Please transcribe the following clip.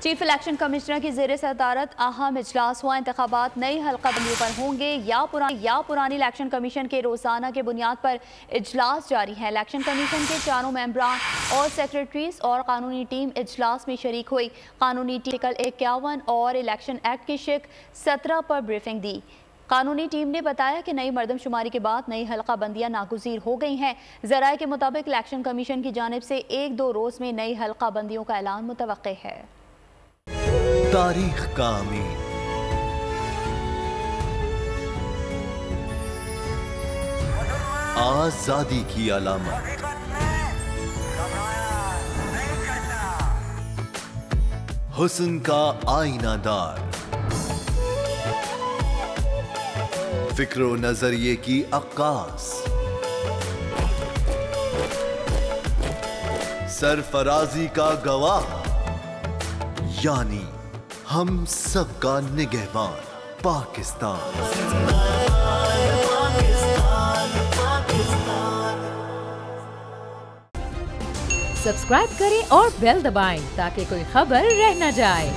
Chief election commissioner की ज़ेर सदारत अहम इजलास हुआ। इंतखाबात नई हल्का बंदियों पर होंगे या पुरानी इलेक्शन कमीशन के रोजाना के बुनियाद पर इजलास जारी है। इलेक्शन कमीशन के चारों मेंबरान और सेक्रेटरीज और कानूनी टीम इजलास में शरीक हुई। कानूनी टीम आर्टिकल 51 और इलेक्शन एक्ट की शिक 17 पर ब्रीफिंग दी। कानूनी टीम ने बताया कि नई मरदमशुमारी के बाद नई हल्का बंदियां नागुज़ीर हो गई हैं। ज़राए के मुताबिक इलेक्शन कमीशन की जानिब से 1-2 रोज में नई हल्का बंदियों का ऐलान मुतवक्के है। तारीख का अमीन, आजादी की अलामत, हुस्न का आईनादार, फिक्रो नजरिए की अक्कास, सरफराजी का गवाह, यानी हम सबका निगहबान पाकिस्तान। सब्सक्राइब करें और बेल दबाएं ताकि कोई खबर रह न जाए।